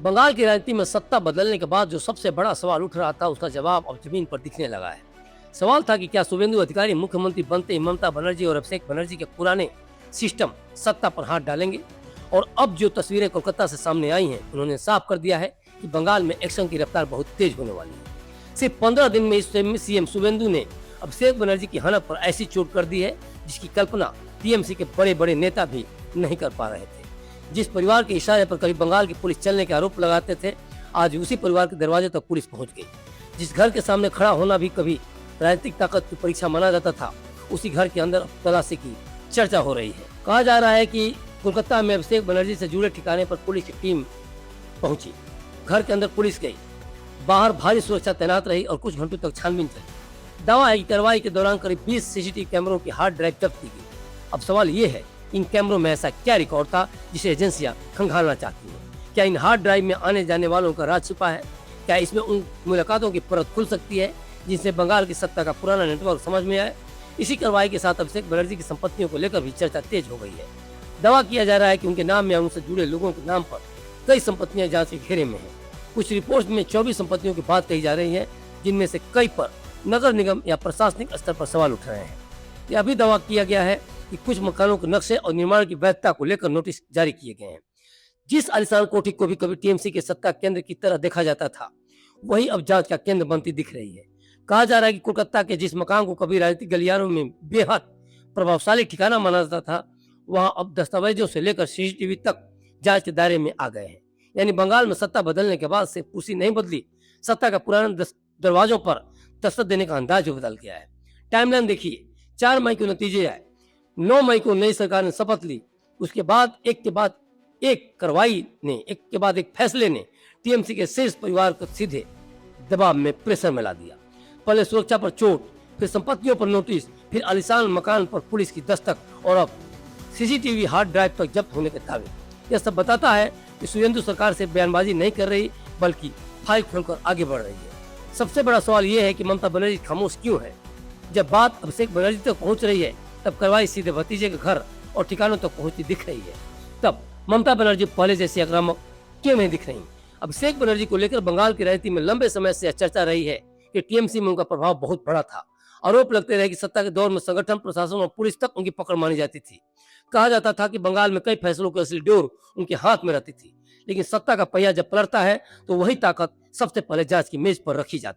बंगाल की राजनीति में सत्ता बदलने के बाद जो सबसे बड़ा सवाल उठ रहा था, उसका जवाब अब जमीन पर दिखने लगा है। सवाल था कि क्या शुभेंदु अधिकारी मुख्यमंत्री बनते ही ममता बनर्जी और अभिषेक बनर्जी के पुराने सिस्टम सत्ता पर हाथ डालेंगे। और अब जो तस्वीरें कोलकाता से सामने आई हैं, उन्होंने साफ कर दिया है कि बंगाल में एक्शन की रफ्तार बहुत तेज होने वाली है। सिर्फ 15 दिन में इस सीएम शुभेंदु ने अभिषेक बनर्जी की हनक पर ऐसी चोट कर दी है जिसकी कल्पना टीएमसी के बड़े बड़े नेता भी नहीं कर पा रहे थे। जिस परिवार के इशारे पर कभी बंगाल की पुलिस चलने के आरोप लगाते थे, आज उसी परिवार के दरवाजे तक पुलिस पहुंच गई। जिस घर के सामने खड़ा होना भी कभी राजनीतिक ताकत की परीक्षा माना जाता था, उसी घर के अंदर तलाशी की चर्चा हो रही है। कहा जा रहा है कि कोलकाता में अभिषेक बनर्जी से जुड़े ठिकाने पर पुलिस की टीम पहुंची। घर के अंदर पुलिस गई, बाहर भारी सुरक्षा तैनात रही और कुछ घंटों तक छानबीन चली। दावा है कि कार्रवाई के दौरान करीब 20 सीसीटीवी कैमरों की हार्ड ड्राइव जब्त की गई। अब सवाल ये है, इन कैमरों में ऐसा क्या रिकॉर्ड था जिसे एजेंसियां खंगालना चाहती हैं? क्या इन हार्ड ड्राइव में आने जाने वालों का राज छुपा है? क्या इसमें उन मुलाकातों की परत खुल सकती है जिनसे बंगाल की सत्ता का पुराना नेटवर्क समझ में आए? इसी कार्रवाई के साथ अभिषेक बनर्जी की संपत्तियों को लेकर भी चर्चा तेज हो गई है। दावा किया जा रहा है कि उनके नाम या उनसे जुड़े लोगों के नाम पर कई संपत्तियां जांच के घेरे में हैं। कुछ रिपोर्ट में 24 संपत्तियों की बात कही जा रही है, जिनमें से कई पर नगर निगम या प्रशासनिक स्तर पर सवाल उठ रहे हैं। यह भी दावा किया गया है कि कुछ मकानों के नक्शे और निर्माण की वैधता को लेकर नोटिस जारी किए गए हैं। जिस आलिशान कोठी को भी कभी टीएमसी के सत्ता केंद्र की तरह देखा जाता था, वही अब जांच का केंद्र बनती दिख रही है। कहा जा रहा है कि कोलकाता के जिस मकान को कभी राजनीतिक गलियारों में बेहद प्रभावशाली ठिकाना माना जाता था, वहां अब दस्तावेजों से लेकर सीसीटीवी तक जांच के दायरे में आ गए हैं। यानी बंगाल में सत्ता बदलने के बाद से कुर्सी नहीं बदली, सत्ता का पुराने दरवाजों पर दस्तक देने का अंदाज भी बदल गया है। टाइमलाइन देखिए, 4 मई को नतीजे आए, 9 मई को नई सरकार ने शपथ ली। उसके बाद एक कार्रवाई ने, एक के बाद एक फैसले ने टीएमसी के शीर्ष परिवार को सीधे दबाव में, प्रेशर में ला दिया। पहले सुरक्षा पर चोट, फिर संपत्तियों पर नोटिस, फिर आलिशान मकान पर पुलिस की दस्तक और अब सीसीटीवी हार्ड ड्राइव तक जब्त होने के दावे। यह सब बताता है कि शुभेंदु सरकार से बयानबाजी नहीं कर रही, बल्कि फाइल खोलकर आगे बढ़ रही है। सबसे बड़ा सवाल यह है कि ममता बनर्जी खामोश क्यों है? जब बात अभिषेक बनर्जी तक पहुंच रही है, तब कार्रवाई सीधे भतीजे के घर और ठिकानों तक पहुंचती दिख रही है। तब ममता बनर्जी पहले जैसी आक्रामक क्यों नहीं दिख रही? अभिषेक बनर्जी को लेकर बंगाल की राजनीति में लंबे समय से चर्चा रही है कि टीएमसी में उनका प्रभाव बहुत बड़ा था। आरोप लगते रहे कि सत्ता के दौर में संगठन, प्रशासन और पुलिस तक उनकी पकड़ मानी जाती थी। कहा जाता था कि बंगाल में कई फैसलों की असली डोर उनके हाथ में रहती थी। लेकिन सत्ता का पहिया जब पलटता है, तो वही ताकत सबसे पहले जांच की मेज पर रखी जाती है।